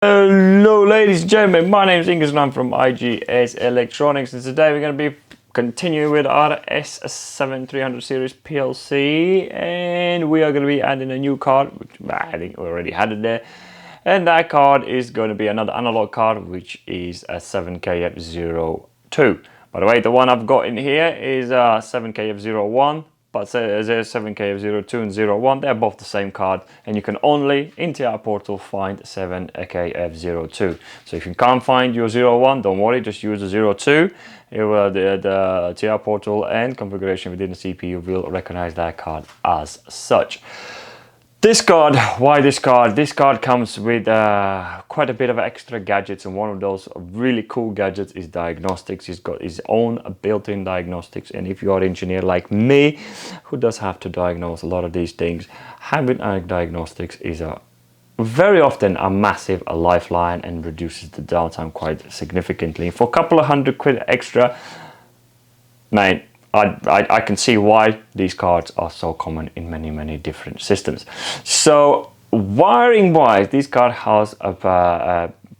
Hello ladies and gentlemen, my name is Ingus and I'm from IGS Electronics, and today we're going to be continuing with our S7-300 series PLC, and we are going to be adding a new card, which I think we already had it there, and that card is going to be another analog card, which is a 7KF02. By the way, the one I've got in here is a 7KF01. But there's 7KF02 and 01, they're both the same card, and you can only, in TR Portal, find 7KF02. So if you can't find your 01, don't worry, just use the 02. The TR Portal and configuration within the CPU will recognize that card as such. This card, why this card? This card comes with quite a bit of extra gadgets, and one of those really cool gadgets is diagnostics. He's got his own built-in diagnostics, and if you are an engineer like me, who does have to diagnose a lot of these things, having diagnostics is very often a massive lifeline and reduces the downtime quite significantly. For a couple of £100 extra, mate, I can see why these cards are so common in many different systems. So wiring wise, this card has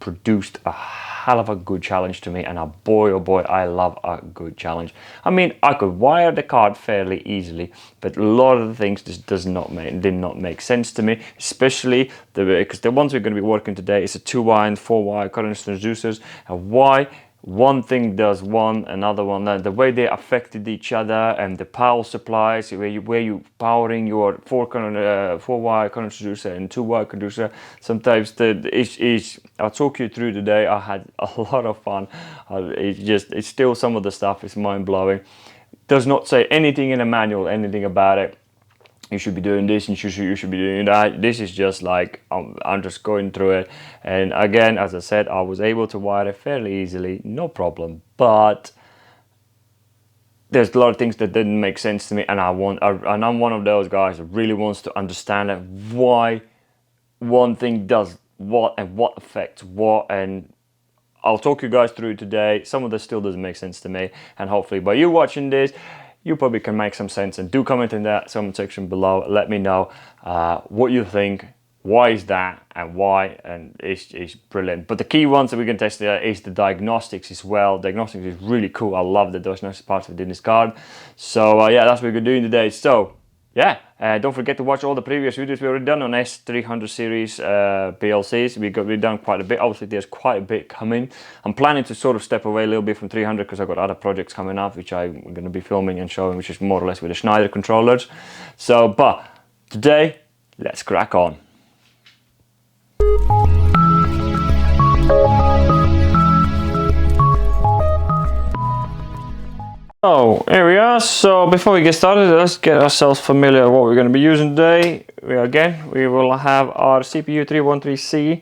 produced a hell of a good challenge to me, and boy oh boy, I love a good challenge. I mean, I could wire the card fairly easily, but a lot of the things just did not make sense to me, especially because the ones we're going to be working today is a 2-wire and 4-wire current transducers, and why one thing does one, another one, the way they affected each other, and the power supplies, where you powering your 4-wire current transducer and 2-wire conducer. Sometimes I'll talk you through today. I had a lot of fun. It's still, some of the stuff is mind-blowing. Does not say anything in the manual, anything about it. You should be doing this and you should be doing that. This is just like, I'm just going through it. And again, as I said, I was able to wire it fairly easily, no problem. But there's a lot of things that didn't make sense to me, and I'm one of those guys that really wants to understand why one thing does what and what affects what. And I'll talk you guys through today. Some of this still doesn't make sense to me, and hopefully by you watching this, you probably can make some sense. And do comment in that comment section below. Let me know what you think, why is that, and why, and it's brilliant. But the key ones that we're going to test there is the diagnostics as well. Diagnostics is really cool. I love the diagnostics parts within this card. So yeah, that's what we're doing today. So yeah, don't forget to watch all the previous videos we've already done on S300 series PLCs. We've done quite a bit. Obviously, there's quite a bit coming. I'm planning to sort of step away a little bit from 300 because I've got other projects coming up, which I'm going to be filming and showing, which is more or less with the Schneider controllers. So, but today, let's crack on. So here we are. So before we get started, let's get ourselves familiar with what we're going to be using today. We will have our CPU 313C,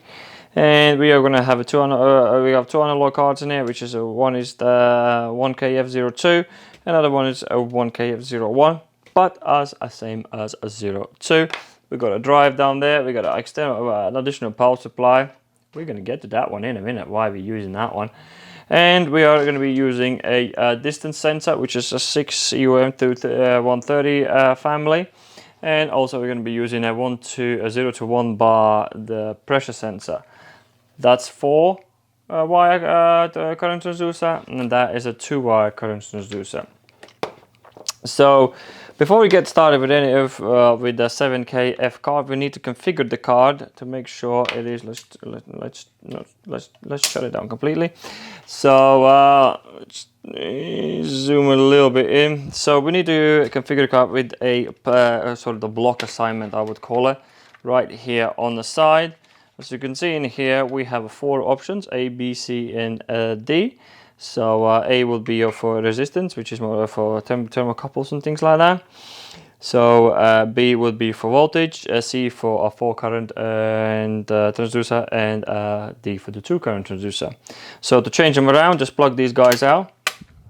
and we are going to have we have two analog cards in here, which is one is the 1KF02, another one is a 1KF01, but as same as a 02. We got a drive down there. We got an additional power supply. We're going to get to that one in a minute, why we're using that one. And we are going to be using a distance sensor, which is a 6UM130 family. And also we're going to be using a 0 to 1 bar, the pressure sensor. That's 4-wire current transducer, and that is a 2-wire current transducer. So before we get started with any of with the 7KF card, we need to configure the card to make sure it is. Let's shut it down completely. So let's zoom a little bit in. So we need to configure the card with a sort of the block assignment, I would call it, right here on the side. As you can see in here, we have 4 options: A, B, C, and D. So A will be for resistance, which is more for thermocouples and things like that. So B would be for voltage, C for a 4 current and transducer, and D for the 2 current transducer. So to change them around, just plug these guys out.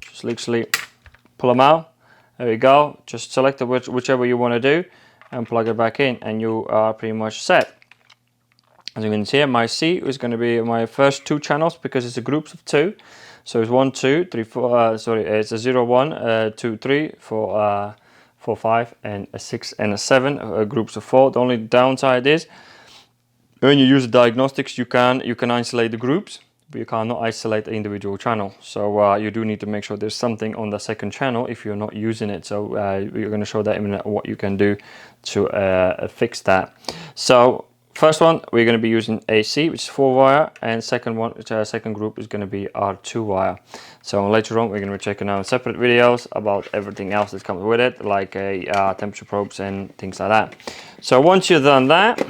Just literally pull them out. There we go. Just select whichever you want to do and plug it back in, and you are pretty much set. As you can see, my C is going to be my first 2 channels because it's a groups of 2. So it's 1, 2, 3, 4. It's a 0, 1, 2, 3, 4, 4, 5, and a 6 and a 7. Groups of 4. The only downside is When you use diagnostics, you can isolate the groups, but you cannot isolate the individual channel. So you do need to make sure there's something on the second channel if you're not using it. So we're going to show that in a minute what you can do to fix that. So first one, we're going to be using AC, which is 4-wire, and second group is going to be our 2-wire. So later on, we're going to be checking out separate videos about everything else that comes with it, like temperature probes and things like that. So once you've done that,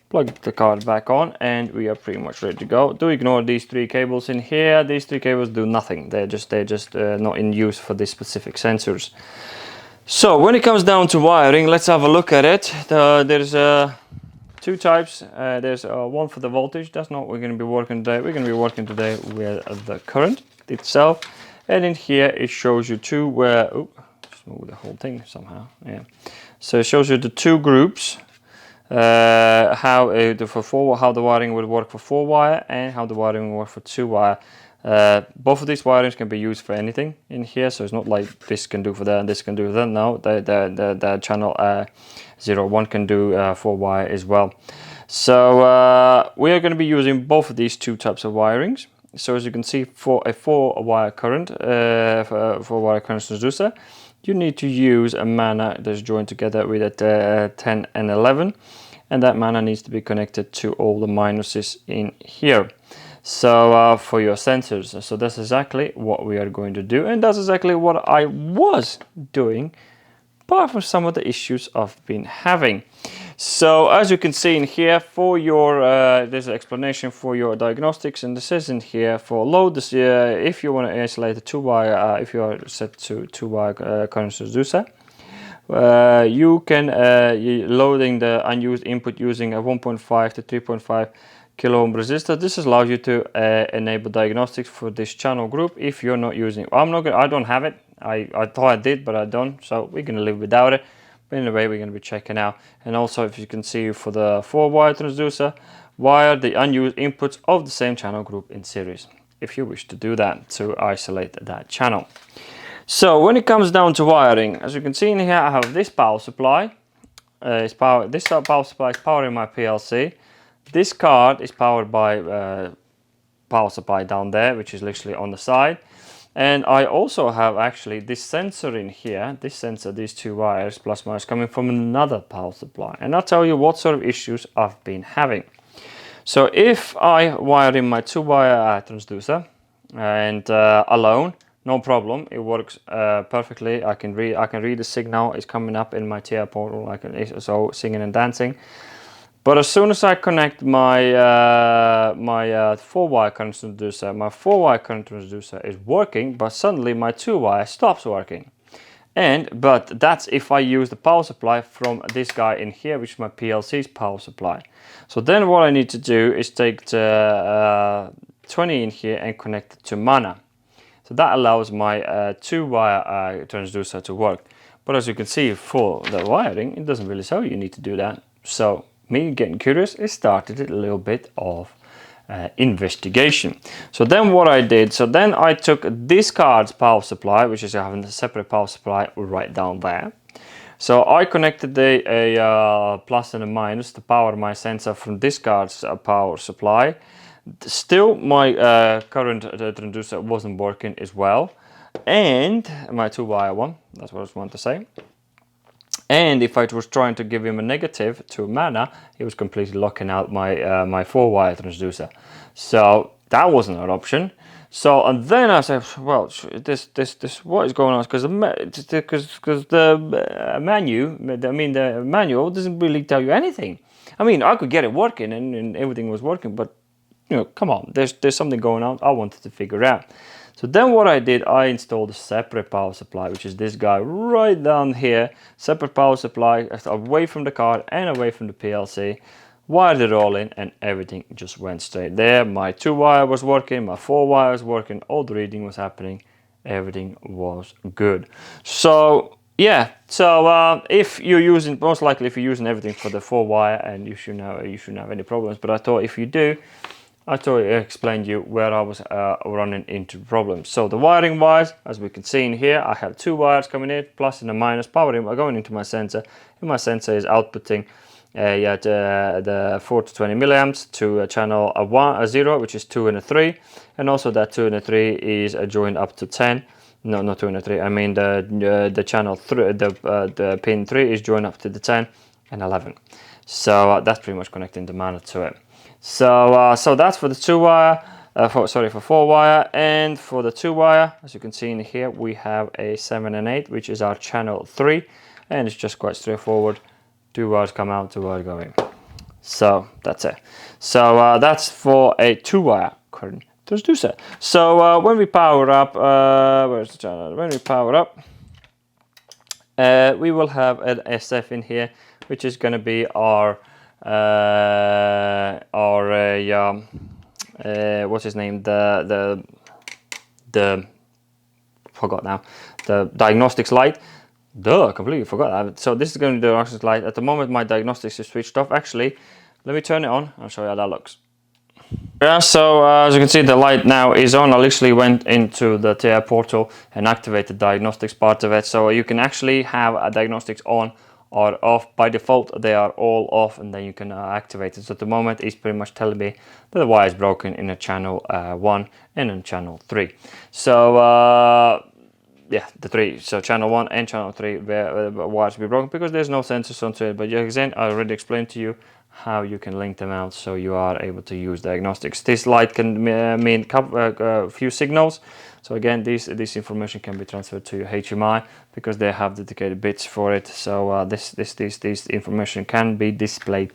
plug the card back on and we are pretty much ready to go. Do ignore these 3 cables in here. These 3 cables do nothing. They're just not in use for these specific sensors. So when it comes down to wiring, let's have a look at it. There's 2 types. There's one for the voltage. That's not what we're going to be working today. We're going to be working today with the current itself. And in here it shows you 2 where, just move the whole thing somehow. Yeah. So it shows you the 2 groups. How the wiring would work for 4-wire and how the wiring will work for 2-wire. Both of these wirings can be used for anything in here, so it's not like this can do for that and this can do for that. No, the channel 01 can do 4-wire as well. So we are going to be using both of these 2 types of wirings. So as you can see, for a 4-wire current, 4-wire current transducer, you need to use a mana that's joined together with a 10 and 11, and that mana needs to be connected to all the minuses in here. So for your sensors, so that's exactly what we are going to do, and that's exactly what I was doing, apart from some of the issues I've been having. So as you can see in here, for your there's an explanation for your diagnostics, and this is in here for load. This if you want to isolate a 2-wire, if you are set to 2-wire current transducer, you can loading the unused input using a 1.5 to 3.5 kilo ohm resistor. This allows you to enable diagnostics for this channel group if you're not using it. I don't have it. I thought I did, but I don't. So we're gonna live without it. But anyway, we're going to be checking out. And also, if you can see, for the 4-wire transducer, wire the unused inputs of the same channel group in series, if you wish to do that, to isolate that channel. So when it comes down to wiring, as you can see in here, I have this power supply. This power supply is powering my PLC. This card is powered by power supply down there, which is literally on the side. And I also have actually this sensor in here, this sensor, these 2 wires, plus minus, coming from another power supply. And I'll tell you what sort of issues I've been having. So if I wire in my 2-wire transducer and alone, no problem, it works perfectly. I can read the signal, it's coming up in my TI portal, so singing and dancing. But as soon as I connect my 4-wire current transducer, my 4-wire current transducer is working, but suddenly my 2-wire stops working. But that's if I use the power supply from this guy in here, which is my PLC's power supply. So then what I need to do is take the 20 in here and connect it to mana. So that allows my 2-wire transducer to work. But as you can see, for the wiring, it doesn't really show you need to do that. So me getting curious, it started a little bit of investigation. So then what I did, so then I took this card's power supply, which is having a separate power supply right down there. So I connected a plus and a minus to power my sensor from this card's power supply. Still my current transducer wasn't working as well, and my 2-wire one, that's what I was wanting to say. And if I was trying to give him a negative to mana, it was completely locking out my my 4-wire transducer. So that wasn't an option. So and then I said, well, this what is going on? Because the manual doesn't really tell you anything. I mean, I could get it working and everything was working, but you know, come on, there's something going on. I wanted to figure out. So then what I did, I installed a separate power supply, which is this guy right down here. Separate power supply away from the card and away from the PLC. Wired it all in and everything just went straight there. My 2-wire was working, my 4-wire was working, all the reading was happening. Everything was good. So yeah, so if you're using, most likely if you're using everything for the 4-wire, and you shouldn't have any problems. But I thought if you do, I thought I explained you where I was running into problems. So the wiring wise, as we can see in here, I have 2 wires coming in, plus and a minus, powering going into my sensor, and my sensor is outputting the 4 to 20 milliamps to channel a 0, which is 2 and a 3, and also that 2 and a 3 is joined up to 10. No, not 2 and a 3. I mean the channel 3, the pin 3 is joined up to the 10 and 11. So that's pretty much connecting the mounted to it. So so that's for the 2-wire. For 4-wire, and for the 2-wire, as you can see in here, we have a 7 and 8, which is our channel 3, and it's just quite straightforward. 2 wires come out, 2 wires go in. So that's it. So that's for a 2-wire current transducer. So when we power up, where's the channel? When we power up, we will have an SF in here, which is going to be our what's his name? The forgot now. The diagnostics light. Duh, completely forgot that. So this is going to be the diagnostics light. At the moment, my diagnostics is switched off. Actually, let me turn it on. I'll show you how that looks. Yeah, so as you can see, the light now is on. I literally went into the TI portal and activated the diagnostics part of it. So you can actually have a diagnostics on or off. By default, they are all off, and then you can activate it. So at the moment, it's pretty much telling me that the wire is broken in a channel 1 and in channel 3. So yeah, the 3. So channel 1 and channel 3 where wires will be broken because there's no sensors onto it. But again, I already explained to you how you can link them out so you are able to use diagnostics. This light can mean a few signals. So again, this information can be transferred to your HMI because they have dedicated bits for it. So this information can be displayed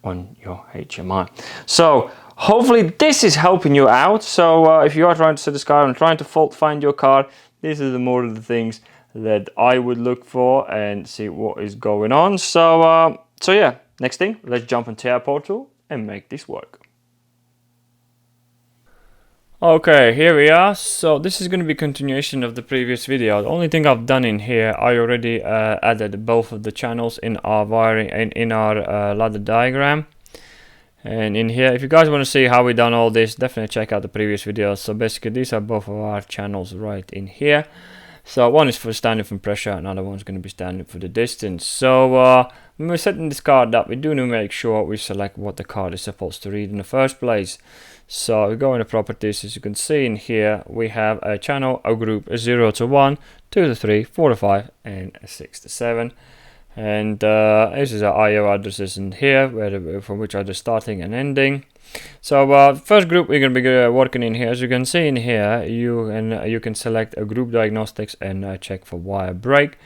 on your HMI. So hopefully this is helping you out. So if you are trying to set this car and trying to fault find your car, this is more of the things that I would look for and see what is going on. So so yeah, next thing, let's jump into our portal and make this work. Okay, here we are. So this is going to be a continuation of the previous video. The only thing I've done in here, I already added both of the channels in our wiring and in our ladder diagram. And in here, if you guys want to see how we done all this, definitely check out the previous videos. So basically, these are both of our channels right in here. So one is for standing from pressure, another one's going to be standing for the distance. So when we're setting this card up, we do need to make sure we select what the card is supposed to read in the first place. So we go into properties. As you can see in here, we have a channel, a group, a 0 to 1, 2 to 3, 4 to 5, and a 6 to 7. And this is our IO addresses in here, from which are the starting and ending. So first group we're going to be working in here. As you can see in here, you can select a group diagnostics and check for wire break.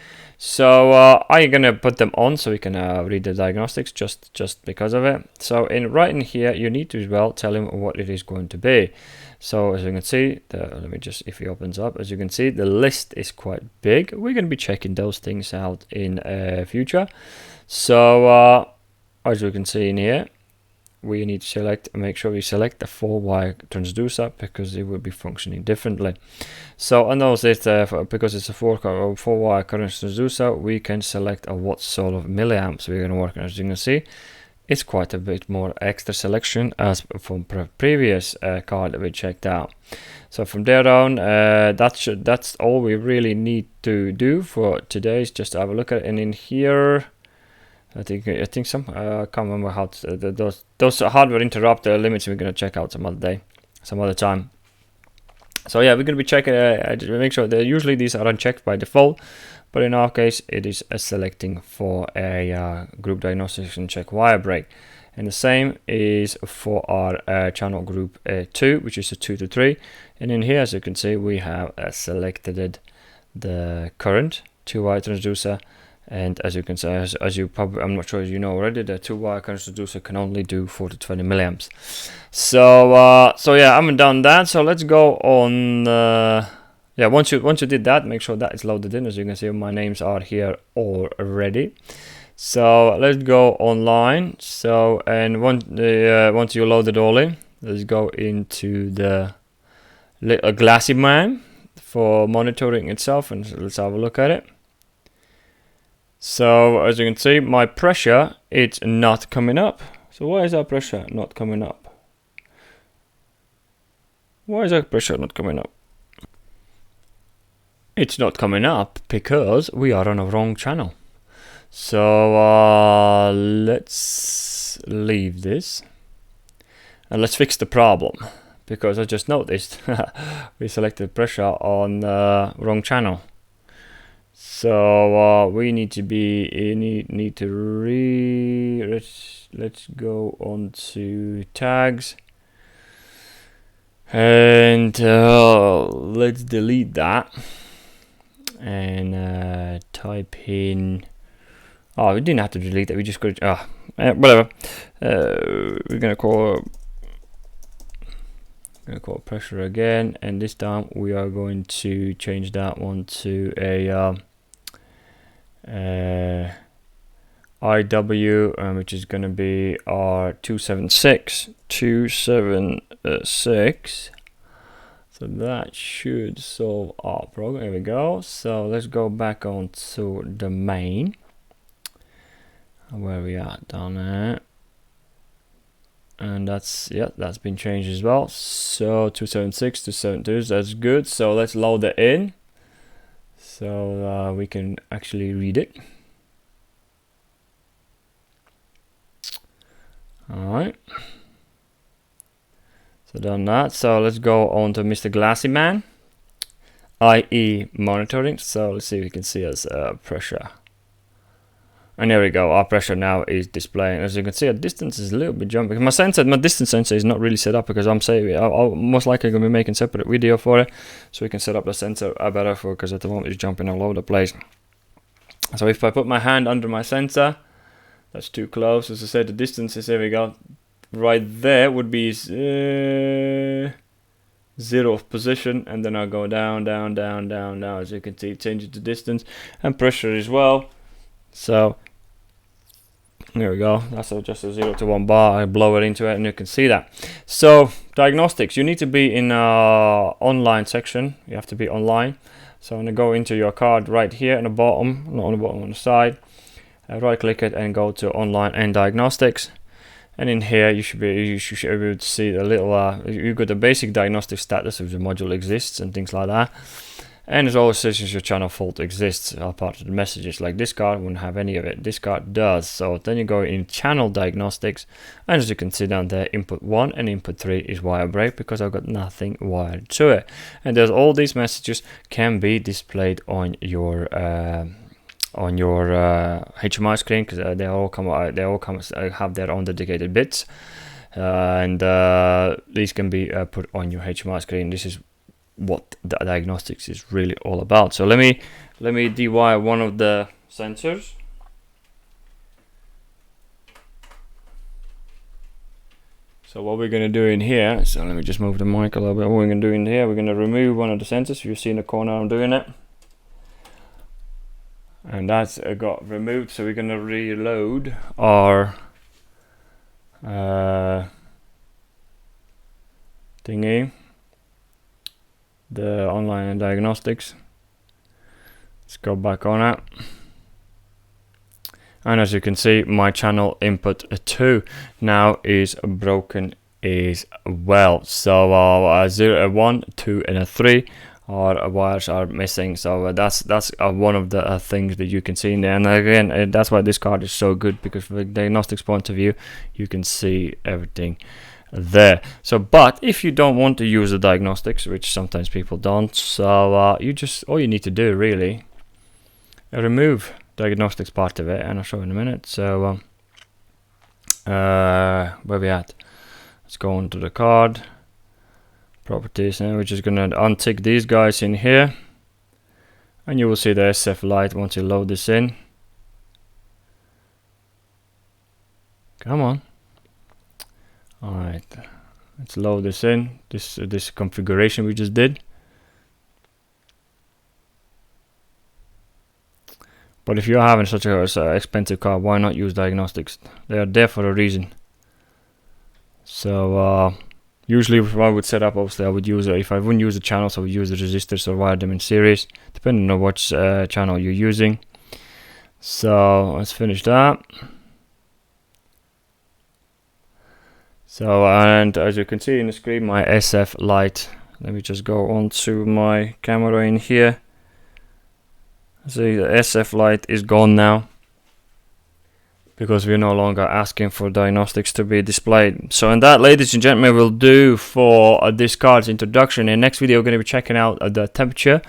So I'm going to put them on so we can read the diagnostics just because of it. So right in here, you need to as well tell him what it is going to be. So as you can see, let me just, if he opens up, as you can see, the list is quite big. We're going to be checking those things out in future. So as you can see in here, we need to make sure we select the 4-wire transducer because it will be functioning differently. So I know that because it's a 4-wire current transducer, we can select what sort of milliamps we're going to work on. As you can see, it's quite a bit more extra selection as from previous card that we checked out. So from there on, that's all we really need to do for today is just have a look at it. And in here, I think some I can't remember how those hardware interrupt limits. We're gonna check out some other day, some other time. So yeah, we're gonna be checking. Make sure that usually these are unchecked by default, but in our case, it is selecting for a group diagnostics and check wire break. And the same is for our channel group 2, which is a 2 to 3. And in here, as you can see, we have selected the current 2-wire transducer. And as you can see, as you probably, I'm not sure as you know already, the 2-wire current transducer can only do 4 to 20 milliamps. So so yeah, I haven't done that. So let's go on. Yeah, once you did that, make sure that is loaded in. As you can see, my names are here already. So let's go online. So and once you load it all in, let's go into the GlassyMan for monitoring itself, and let's have a look at it. So as you can see, my pressure, it's not coming up. So why is our pressure not coming up? Why is our pressure not coming up? It's not coming up because we are on a wrong channel. So let's leave this and let's fix the problem, because I just noticed we selected pressure on wrong channel. So we need to let's go on to tags and let's delete that and type in, oh, we didn't have to delete it, we just got whatever. We're gonna call pressure again, and this time we are going to change that one to a IW, which is going to be R276. So that should solve our problem. Here we go. So let's go back on to the main. Where we are down there. And that's been changed as well. So 276 to 72, that's good. So let's load it in. So we can actually read it. Alright. So done that. So let's go on to Mr. GlassyMan, IE monitoring. So let's see if we can see us pressure. And there we go, our pressure now is displaying. As you can see, our distance is a little bit jumping. My distance sensor is not really set up because I'm saying I'll most likely going to be making separate video for it, so we can set up the sensor better for, because at the moment it's jumping all over the place. So if I put my hand under my sensor, that's too close. As I said, the distance is, here we go, right there would be 0th position, and then I'll go down, down, down, down, down. As you can see, it changes the distance and pressure as well. So there we go, that's just a 0 to 1 bar. I blow it into it and you can see that. So diagnostics, you need to be in online section, you have to be online. So I'm going to go into your card right here on the bottom, not on the bottom, on the side. Right click it and go to online and diagnostics. And in here you should be able to see a little, you've got the basic diagnostic status if the module exists and things like that. And as always says your channel fault exists, are part of the messages. Like this card wouldn't have any of it, this card does. So then you go in channel diagnostics, and as you can see down there, input 1 and input 3 is wire break, because I've got nothing wired to it. And there's all these messages can be displayed on your HMI screen, because they all have their own dedicated bits, and these can be put on your HMI screen. This is what the diagnostics is really all about. So let me dewire one of the sensors. So what we're going to do in here, so let me just move the mic a little bit. What we're going to do in here, we're going to remove one of the sensors. If you see in the corner, I'm doing it, and that's got removed. So we're going to reload our thingy, the online diagnostics. Let's go back on it, and as you can see, my channel input 2 now is broken as well. So 0, 1, 2 and 3 wires are missing. So that's one of the things that you can see in there. And again, that's why this card is so good, because from the diagnostics point of view you can see everything there. So but if you don't want to use the diagnostics, which sometimes people don't, so you just, all you need to do really, remove diagnostics part of it, and I'll show you in a minute. So where we at, let's go onto the card properties, and we're just gonna untick these guys in here, and you will see the SF light once you load this in. Come on. Alright, let's load this in, this configuration we just did. But if you're having such a expensive car, why not use diagnostics? They are there for a reason. So usually if I would set up, obviously I would use, if I wouldn't use the channels, I would use the resistors or wire them in series, depending on which channel you're using. So let's finish that. So, and as you can see in the screen, my SF light, let me just go on to my camera in here. See, the SF light is gone now. because we're no longer asking for diagnostics to be displayed. So and that, ladies and gentlemen, will do for this card's introduction. In the next video, we're going to be checking out the temperature,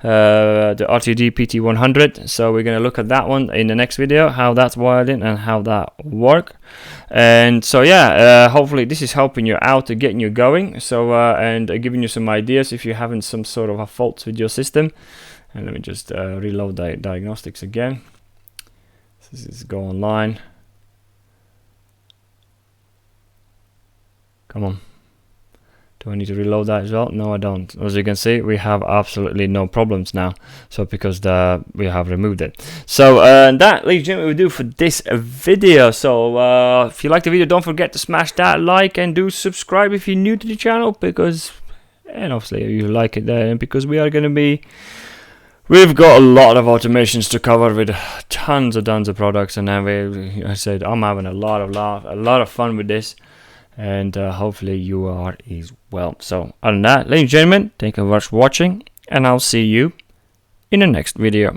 the RTD PT100. So we're going to look at that one in the next video, how that's wired in and how that works. And so yeah, hopefully this is helping you out to getting you going. So and giving you some ideas if you're having some sort of a faults with your system. And let me just reload the diagnostics again. This is go online. Come on. Do I need to reload that as well? No, I don't. As you can see, we have absolutely no problems now. So because we have removed it. So that, ladies and gentlemen, we do for this video. So if you like the video, don't forget to smash that like and do subscribe if you're new to the channel, because, and obviously you like it there, because we are going to be. We've got a lot of automations to cover with tons of products, and then I said I'm having a lot of fun with this, and hopefully you are as well. So other than that, ladies and gentlemen, thank you very much for watching, and I'll see you in the next video.